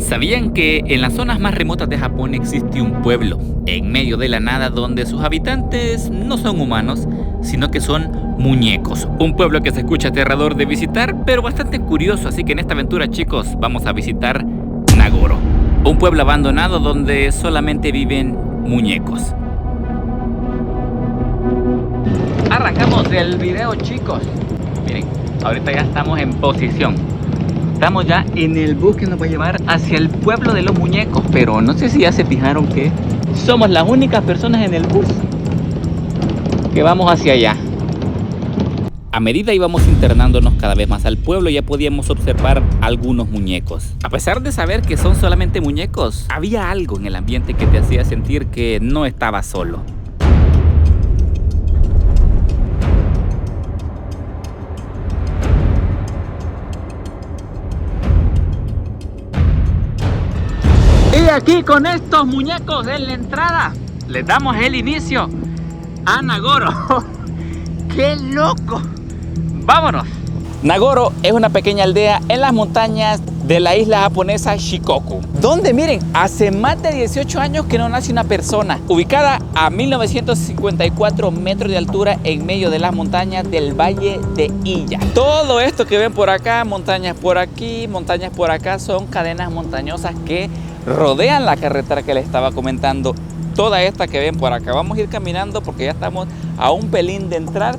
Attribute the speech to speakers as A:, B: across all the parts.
A: ¿Sabían que en las zonas más remotas de Japón existe un pueblo en medio de la nada donde sus habitantes no son humanos, sino que son muñecos? Un pueblo que se escucha aterrador de visitar, pero bastante curioso, así que en esta aventura, chicos, vamos a visitar Nagoro, un pueblo abandonado donde solamente viven muñecos. Arrancamos el video, chicos. Miren, ahorita ya estamos en posición. Estamos ya en el bus que nos va a llevar hacia el pueblo de los muñecos, pero no sé si ya se fijaron que somos las únicas personas en el bus que vamos hacia allá. A medida íbamos internándonos cada vez más al pueblo, ya podíamos observar algunos muñecos. A pesar de saber que son solamente muñecos, había algo en el ambiente que te hacía sentir que no estabas solo. Y aquí con estos muñecos en la entrada les damos el inicio a Nagoro. ¡Qué loco! ¡Vámonos! Nagoro es una pequeña aldea en las montañas de la isla japonesa Shikoku, donde, miren, hace más de 18 años que no nace una persona. Ubicada a 1954 metros de altura en medio de las montañas del Valle de Iya. Todo esto que ven por acá, montañas por aquí, montañas por acá, son cadenas montañosas que rodean la carretera que les estaba comentando. Toda esta que ven por acá. Vamos a ir caminando porque ya estamos a un pelín de entrar.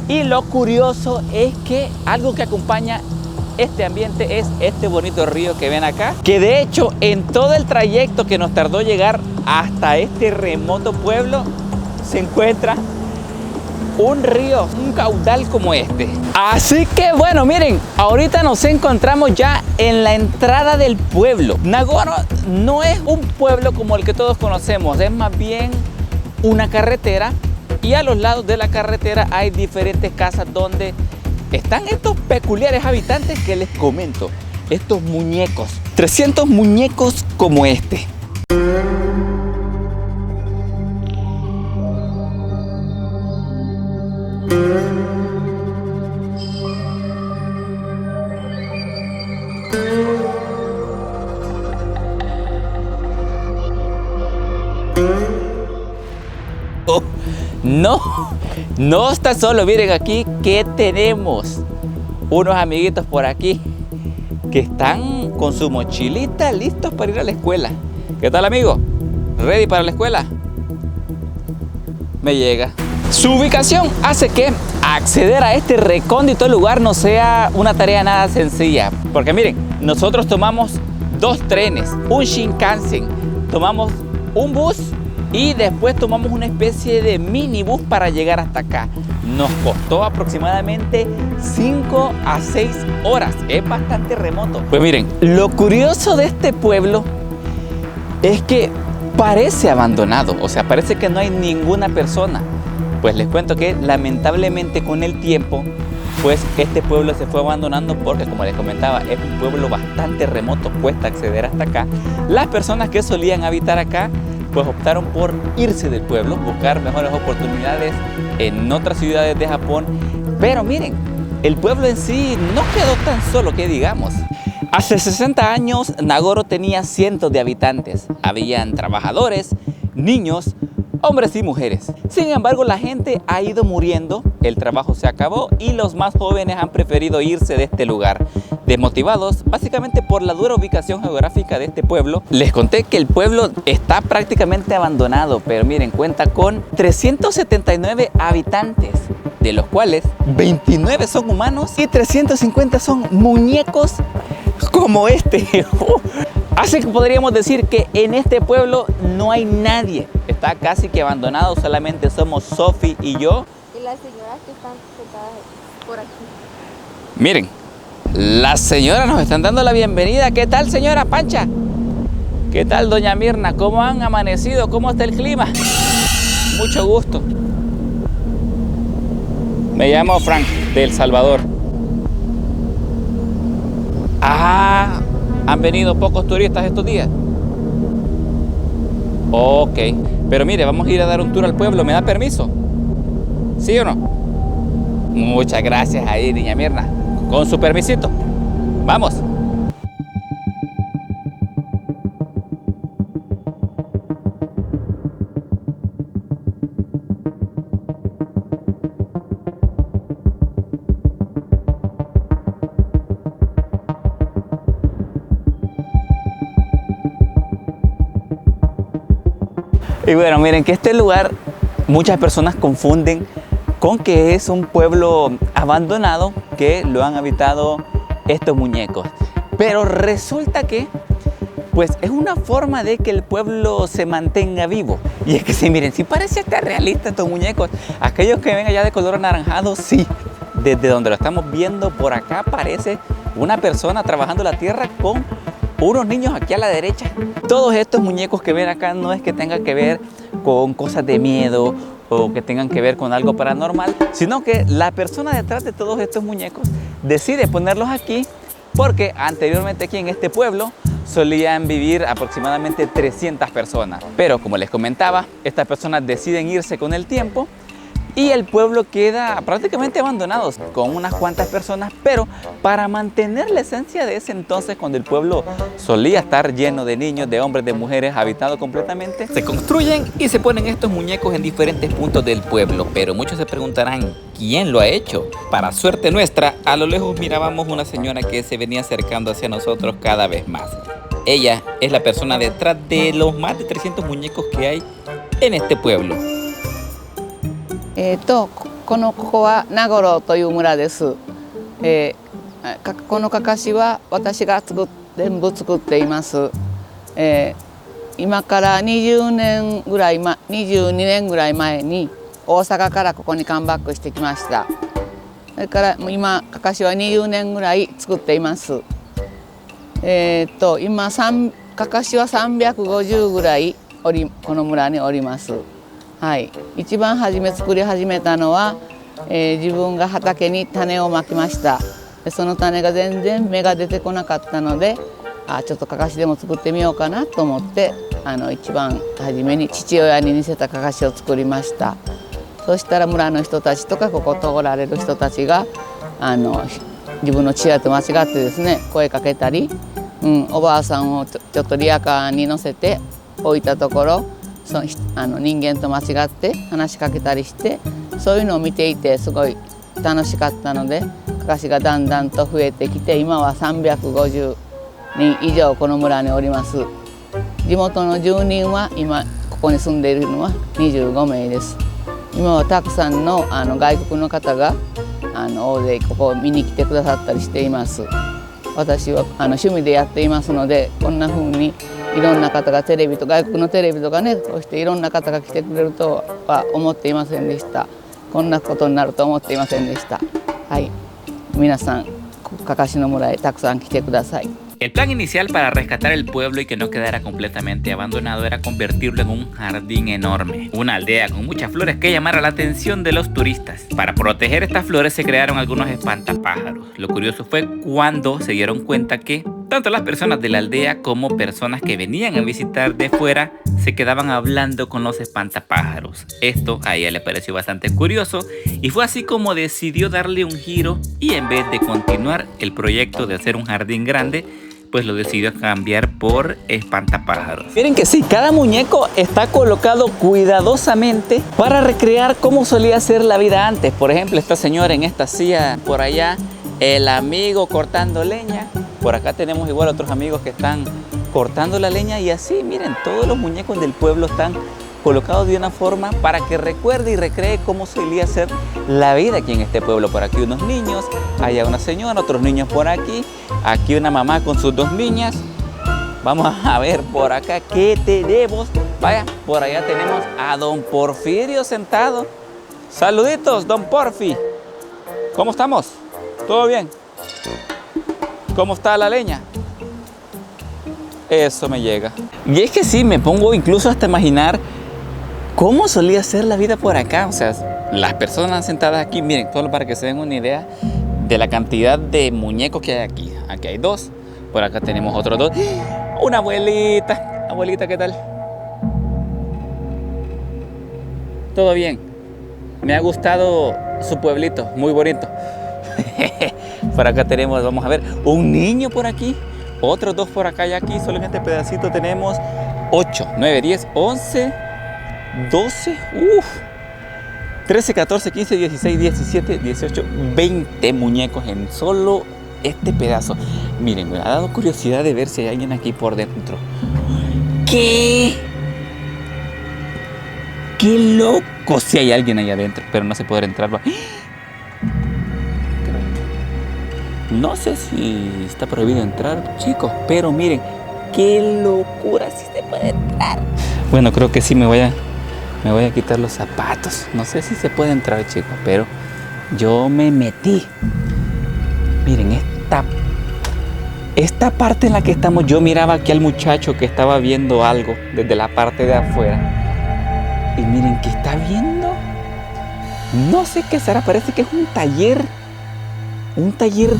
A: Y lo curioso es que algo que acompaña este ambiente es este bonito río que ven acá, que de hecho en todo el trayecto que nos tardó llegar hasta este remoto pueblo se encuentra un río, un caudal como este. Así que bueno, miren, ahorita nos encontramos ya en la entrada del pueblo. Nagoro no es un pueblo como el que todos conocemos, es más bien una carretera, y a los lados de la carretera hay diferentes casas donde están estos peculiares habitantes que les comento, estos muñecos, 300 muñecos como este. Oh, no está solo. Miren aquí que tenemos unos amiguitos por aquí que están con su mochilita listos para ir a la escuela. ¿Qué tal, amigo? ¿Ready para la escuela? Me llega. Su ubicación hace que acceder a este recóndito lugar no sea una tarea nada sencilla, porque miren, nosotros tomamos dos trenes, un Shinkansen, tomamos un bus y después tomamos una especie de minibús para llegar hasta acá. Nos costó aproximadamente 5 a 6 horas, es bastante remoto. Pues miren, lo curioso de este pueblo es que parece abandonado, o sea, parece que no hay ninguna persona. Pues les cuento que lamentablemente con el tiempo, pues este pueblo se fue abandonando porque, como les comentaba, es un pueblo bastante remoto, cuesta acceder hasta acá. Las personas que solían habitar acá pues optaron por irse del pueblo, buscar mejores oportunidades en otras ciudades de Japón. Pero miren, el pueblo en sí no quedó tan solo que digamos. Hace 60 años Nagoro tenía cientos de habitantes. Habían trabajadores, niños, hombres y mujeres. Sin embargo, la gente ha ido muriendo, el trabajo se acabó y los más jóvenes han preferido irse de este lugar. Desmotivados básicamente por la dura ubicación geográfica de este pueblo. Les conté que el pueblo está prácticamente abandonado, pero miren, cuenta con 379 habitantes, de los cuales 29 son humanos y 350 son muñecos como este. Así que podríamos decir que en este pueblo no hay nadie, está casi que abandonado, solamente somos Sophie y yo.
B: Y las señoras que están sentadas por aquí.
A: Miren, las señoras nos están dando la bienvenida. ¿Qué tal, señora Pancha? ¿Qué tal, doña Mirna? ¿Cómo han amanecido? ¿Cómo está el clima? Mucho gusto. Me llamo Frank, de El Salvador. Ah, ¿han venido pocos turistas estos días? Ok, pero mire, vamos a ir a dar un tour al pueblo. ¿Me da permiso? ¿Sí o no? Muchas gracias ahí, doña Mirna. Con su permisito. Vamos. Y bueno, miren que este lugar muchas personas confunden con que es un pueblo abandonado que lo han habitado estos muñecos. Pero resulta que pues es una forma de que el pueblo se mantenga vivo. Y es que sí, miren, sí parece hasta realista estos muñecos. Aquellos que ven allá de color anaranjado, sí. Desde donde lo estamos viendo por acá parece una persona trabajando la tierra con unos niños aquí a la derecha. Todos estos muñecos que ven acá no es que tengan que ver con cosas de miedo o que tengan que ver con algo paranormal, sino que la persona detrás de todos estos muñecos decide ponerlos aquí porque anteriormente aquí en este pueblo solían vivir aproximadamente 300 personas. Pero como les comentaba, estas personas deciden irse con el tiempo y el pueblo queda prácticamente abandonado con unas cuantas personas, pero para mantener la esencia de ese entonces, cuando el pueblo solía estar lleno de niños, de hombres, de mujeres, habitado completamente, se construyen y se ponen estos muñecos en diferentes puntos del pueblo. Pero muchos se preguntarán, ¿quién lo ha hecho? Para suerte nuestra, a lo lejos mirábamos una señora que se venía acercando hacia nosotros cada vez más. Ella es la persona detrás de los más de 300 muñecos que hay en este pueblo.
C: ここは名頃という村です。このかかしは私が全部作っています。今から20年ぐらい22年ぐらい前に大阪からここにカムバックしてきました。それから今かかしは20年ぐらい作っています。今かかしは350ぐらいこの村におります。はい、一番初め作り始めたのは、自分が畑に種をまきました。その種が全然芽が出てこなかったので、ちょっとかかしでも作ってみようかなと思って一番初めに父親に似せたかかしを作りました。そしたら村の人たちとかここ通られる人たちが自分の父親と間違ってですね声かけたり、おばあさんをちょっとリヤカーに乗せて置いたところ人間と間違って話しかけたりして、そういうのを見ていてすごい楽しかったのでかかしがだんだんと増えてきて、今は350人以上この村におります。地元の住人は今ここに住んでいるのは25名です。今はたくさんの外国の方が大勢ここを見に来てくださったりしています。私は趣味でやっていますので、こんな風にいろんな方がテレビと外国のテレビとかね、こうしていろんな方が来てくれるとは思っていませんでした。こんなことになると思っていませんでした。はい、皆さんかかしの村へたくさん来てください。
A: El plan inicial para rescatar el pueblo y que no quedara completamente abandonado era convertirlo en un jardín enorme, una aldea con muchas flores que llamara la atención de los turistas. Para proteger estas flores se crearon algunos espantapájaros. Lo curioso fue cuando se dieron cuenta que tanto las personas de la aldea como personas que venían a visitar de fuera se quedaban hablando con los espantapájaros. Esto a ella le pareció bastante curioso y fue así como decidió darle un giro y en vez de continuar el proyecto de hacer un jardín grande, pues lo decidió cambiar por espantapájaros. Miren que sí, cada muñeco está colocado cuidadosamente para recrear cómo solía ser la vida antes. Por ejemplo, esta señora en esta silla por allá, el amigo cortando leña. Por acá tenemos igual otros amigos que están cortando la leña y así, miren, todos los muñecos del pueblo están colocados de una forma para que recuerde y recree cómo solía ser la vida aquí en este pueblo. Por aquí unos niños, allá una señora, otros niños por aquí una mamá con sus dos niñas. Vamos a ver por acá qué tenemos. Vaya, por allá tenemos a don Porfirio sentado. Saluditos, don Porfi. ¿Cómo estamos? ¿Todo bien? ¿Cómo está la leña? Eso me llega. Y es que sí, me pongo incluso hasta imaginar cómo solía ser la vida por acá. O sea, las personas sentadas aquí, miren, solo para que se den una idea de la cantidad de muñecos que hay aquí. Aquí hay dos, por acá tenemos otros dos. Una abuelita. Abuelita, ¿qué tal? ¿Todo bien? Me ha gustado su pueblito, muy bonito. Por acá tenemos, vamos a ver, un niño por aquí, otros dos por acá y aquí, solo en este pedacito tenemos 8, 9, 10, 11, 12, 13, 14, 15, 16, 17, 18, 20 muñecos en solo este pedazo. Miren, me ha dado curiosidad de ver si hay alguien aquí por dentro. ¿Qué? ¡Qué loco! Si hay alguien ahí adentro, pero no se podrá entrar. No sé si está prohibido entrar, chicos, pero miren, ¡qué locura! Si se puede entrar. Bueno, creo que sí me voy a quitar los zapatos. No sé si se puede entrar, chicos, pero yo me metí. Miren, esta parte en la que estamos, yo miraba aquí al muchacho que estaba viendo algo desde la parte de afuera. Y miren, ¿qué está viendo? No sé qué será, parece que es un taller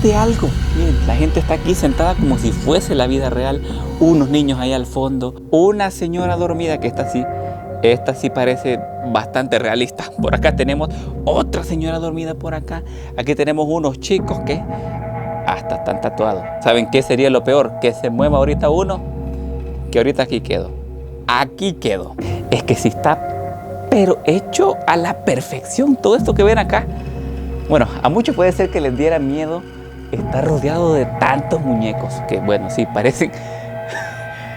A: de algo. Miren, la gente está aquí sentada como si fuese la vida real. Unos niños ahí al fondo, una señora dormida que está así. Esta sí parece bastante realista. Por acá tenemos otra señora dormida por acá. Aquí tenemos unos chicos que hasta están tatuados. ¿Saben qué sería lo peor? Que se mueva ahorita uno, que ahorita aquí quedo. Aquí quedo. Es que sí está, pero hecho a la perfección todo esto que ven acá. Bueno, a muchos puede ser que les diera miedo estar rodeado de tantos muñecos. Que bueno, sí, parecen...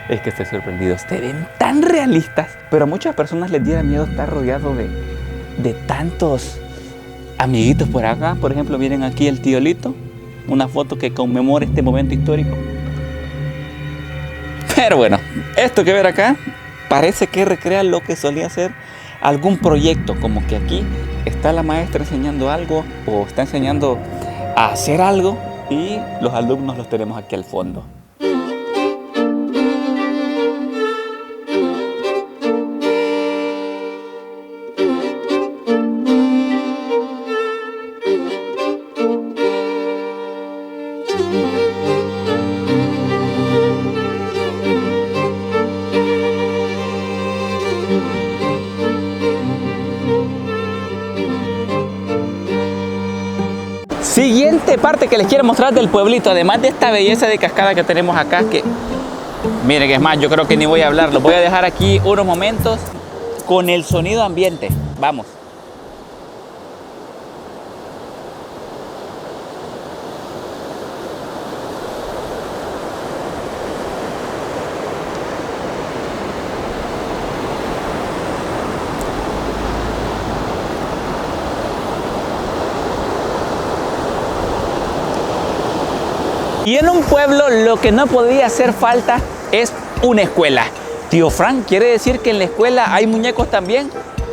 A: Es que estoy sorprendido. Se ven tan realistas, pero a muchas personas les diera miedo estar rodeado de tantos amiguitos por acá. Por ejemplo, miren aquí el tío Lito. Una foto que conmemora este momento histórico. Pero bueno, esto que ven acá parece que recrea lo que solía ser algún proyecto. Como que aquí está la maestra enseñando algo o está enseñando a hacer algo y los alumnos los tenemos aquí al fondo. Siguiente parte que les quiero mostrar del pueblito, además de esta belleza de cascada que tenemos acá, que miren, que es más, yo creo que ni voy a hablar, los voy a dejar aquí unos momentos con el sonido ambiente. Vamos. Y en un pueblo lo que no podía hacer falta es una escuela. Tío Frank, ¿quiere decir que en la escuela hay muñecos también?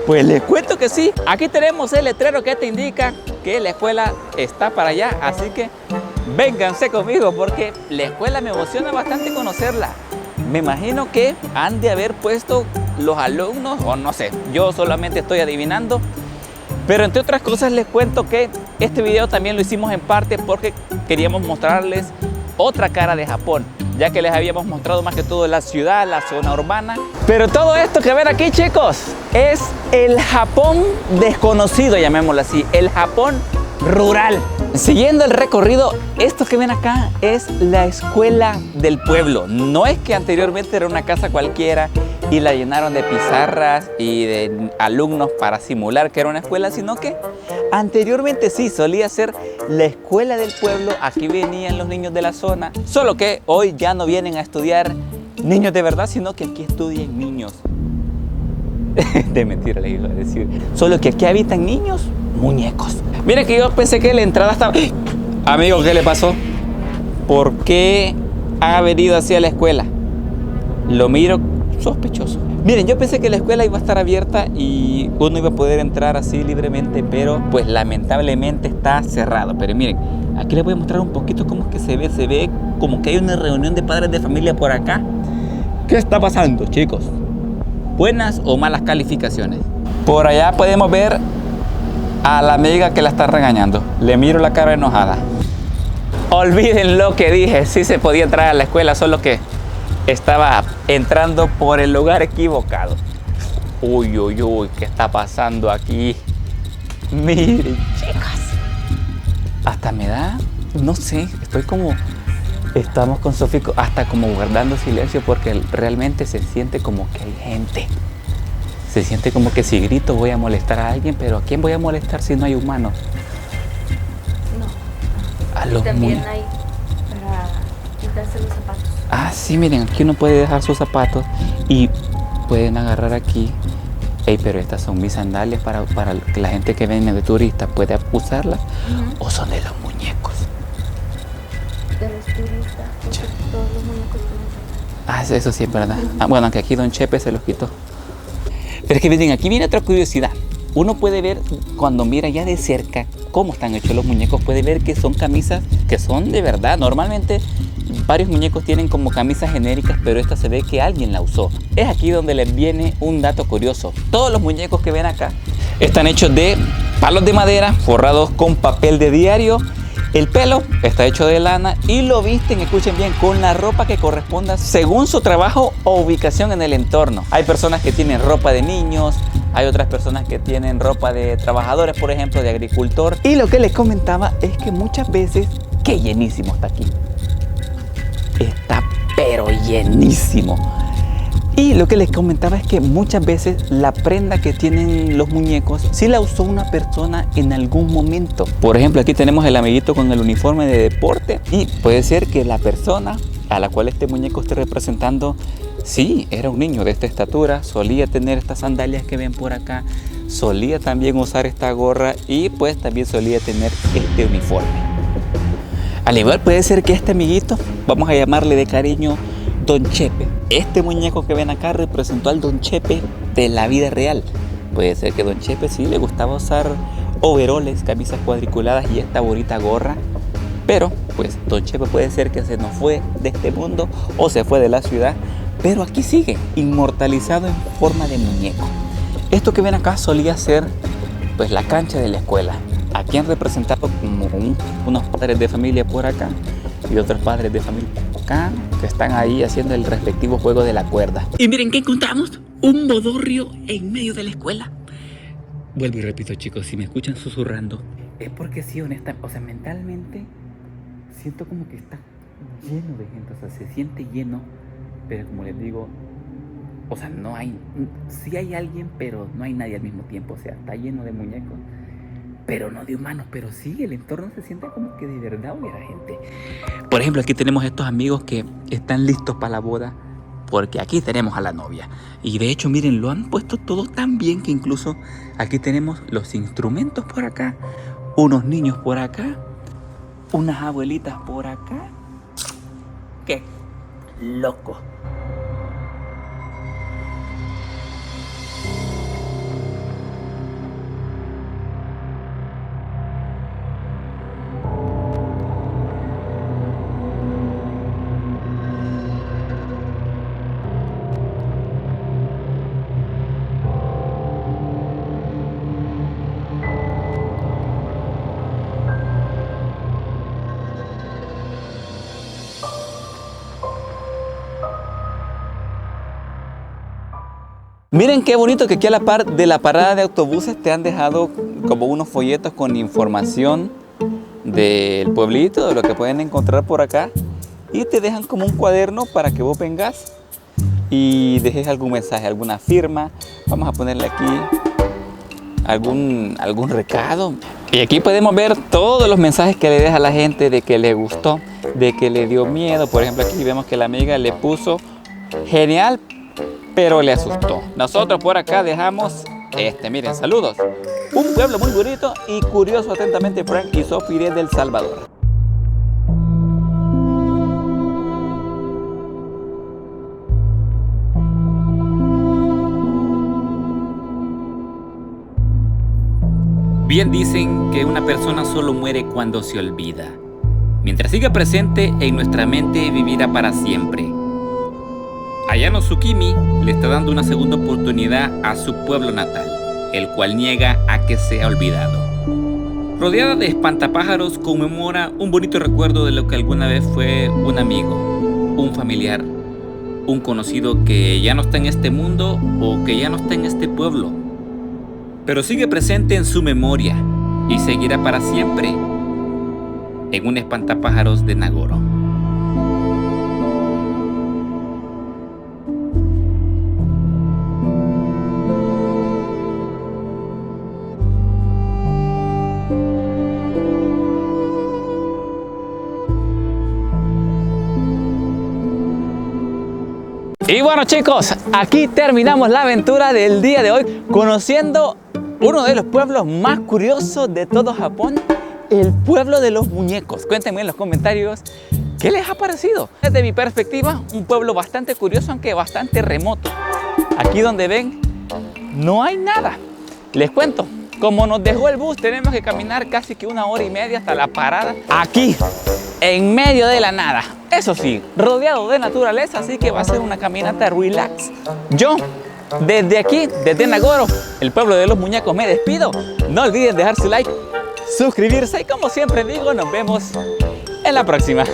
A: Pues les cuento que sí. Aquí tenemos el letrero que te indica que la escuela está para allá. Así que vénganse conmigo porque la escuela me emociona bastante conocerla. Me imagino que han de haber puesto los alumnos, o no sé, yo solamente estoy adivinando. Pero entre otras cosas les cuento que este video también lo hicimos en parte porque queríamos mostrarles otra cara de Japón, ya que les habíamos mostrado más que todo la ciudad, la zona urbana. Pero todo esto que ven aquí, chicos, es el Japón desconocido, llamémoslo así, el Japón rural. Siguiendo el recorrido, esto que ven acá es la escuela del pueblo. No es que anteriormente era una casa cualquiera y la llenaron de pizarras y de alumnos para simular que era una escuela, sino que anteriormente sí solía ser la escuela del pueblo. Aquí venían los niños de la zona, solo que hoy ya no vienen a estudiar niños de verdad, sino que aquí estudian niños de mentira, les iba a decir, solo que aquí habitan niños muñecos. Miren que yo pensé que la entrada estaba... Amigo, ¿qué le pasó? ¿Por qué ha venido hacia la escuela? Lo miro sospechoso. Miren, yo pensé que la escuela iba a estar abierta y uno iba a poder entrar así libremente, pero pues lamentablemente está cerrado. Pero miren, aquí les voy a mostrar un poquito cómo es que se ve como que hay una reunión de padres de familia por acá. ¿Qué está pasando, chicos? ¿Buenas o malas calificaciones? Por allá podemos ver a la amiga que la está regañando. Le miro la cara enojada. Olviden lo que dije, sí se podía entrar a la escuela, solo que estaba entrando por el lugar equivocado. Uy, uy, uy, ¿qué está pasando aquí? Miren, chicas. Hasta me da, no sé, estoy como... Estamos con Sofía hasta como guardando silencio porque realmente se siente como que hay gente. Se siente como que si grito voy a molestar a alguien, pero ¿a quién voy a molestar si no hay humanos? No. A los
B: también hay para quitarse los zapatos.
A: Ah, sí, miren, aquí uno puede dejar sus zapatos y pueden agarrar aquí Ey, pero estas son mis sandalias para que la gente que viene de turista pueda usarlas. ¿O son de los muñecos?
B: De los turistas, porque todos los muñecos tienen.
A: Eso sí es verdad. Bueno, aunque aquí Don Chepe se los quitó. Pero es que miren, aquí viene otra curiosidad. Uno puede ver, cuando mira ya de cerca cómo están hechos los muñecos, puede ver que son camisas que son de verdad. Normalmente varios muñecos tienen como camisas genéricas, pero esta se ve que alguien la usó. Es aquí donde les viene un dato curioso. Todos los muñecos que ven acá están hechos de palos de madera forrados con papel de diario. El pelo está hecho de lana y lo visten, escuchen bien, con la ropa que corresponda según su trabajo o ubicación en el entorno. Hay personas que tienen ropa de niños, hay otras personas que tienen ropa de trabajadores, por ejemplo, de agricultor. Y lo que les comentaba es que muchas veces, ¡qué llenísimo está aquí! Está pero llenísimo. Y lo que les comentaba es que muchas veces la prenda que tienen los muñecos sí la usó una persona en algún momento. Por ejemplo, aquí tenemos el amiguito con el uniforme de deporte y puede ser que la persona a la cual este muñeco esté representando, sí, era un niño de esta estatura, solía tener estas sandalias que ven por acá, solía también usar esta gorra y pues también solía tener este uniforme. Al igual puede ser que este amiguito, vamos a llamarle de cariño Don Chepe. Este muñeco que ven acá representó al Don Chepe de la vida real. Puede ser que Don Chepe sí le gustaba usar overoles, camisas cuadriculadas y esta bonita gorra. Pero pues Don Chepe puede ser que se nos fue de este mundo o se fue de la ciudad. Pero aquí sigue, inmortalizado en forma de muñeco. Esto que ven acá solía ser pues la cancha de la escuela. Aquí han representado como unos padres de familia por acá y otros padres de familia acá que están ahí haciendo el respectivo juego de la cuerda. Y miren qué encontramos, un modorrio en medio de la escuela. Vuelvo y repito, chicos, si me escuchan susurrando es porque sí, honestamente, o sea, mentalmente siento como que está lleno de gente, o sea, se siente lleno, pero como les digo, o sea, no hay, sí hay alguien, pero no hay nadie al mismo tiempo, o sea, está lleno de muñecos, pero no de humanos, pero sí, el entorno se siente como que de verdad hubiera gente. Por ejemplo, aquí tenemos estos amigos que están listos para la boda, porque aquí tenemos a la novia. Y de hecho, miren, lo han puesto todo tan bien que incluso aquí tenemos los instrumentos por acá, unos niños por acá, unas abuelitas por acá. ¡Qué loco! Miren qué bonito que aquí a la par de la parada de autobuses te han dejado como unos folletos con información del pueblito, de lo que pueden encontrar por acá. Y te dejan como un cuaderno para que vos vengas y dejes algún mensaje, alguna firma. Vamos a ponerle aquí algún recado. Y aquí podemos ver todos los mensajes que le deja a la gente de que le gustó, de que le dio miedo. Por ejemplo, aquí vemos que la amiga le puso genial, pero le asustó. Nosotros por acá dejamos miren, saludos. Un pueblo muy bonito y curioso, atentamente Frank y Sophie desde El Salvador. Bien dicen que una persona solo muere cuando se olvida. Mientras siga presente en nuestra mente, vivirá para siempre. Ayano Tsukimi le está dando una segunda oportunidad a su pueblo natal, el cual niega a que sea olvidado. Rodeada de espantapájaros, conmemora un bonito recuerdo de lo que alguna vez fue un amigo, un familiar, un conocido que ya no está en este mundo o que ya no está en este pueblo, pero sigue presente en su memoria y seguirá para siempre en un espantapájaros de Nagoro. Y bueno, chicos, aquí terminamos la aventura del día de hoy conociendo uno de los pueblos más curiosos de todo Japón, el pueblo de los muñecos. Cuéntenme en los comentarios qué les ha parecido. Desde mi perspectiva, un pueblo bastante curioso, aunque bastante remoto. Aquí donde ven, no hay nada. Les cuento, como nos dejó el bus, tenemos que caminar casi que 1 hora y media hasta la parada. Aquí, en medio de la nada. Eso sí, rodeado de naturaleza, así que va a ser una caminata relax. Yo, desde aquí, desde Nagoro, el pueblo de los muñecos, me despido. No olviden dejar su like, suscribirse y como siempre digo, nos vemos en la próxima.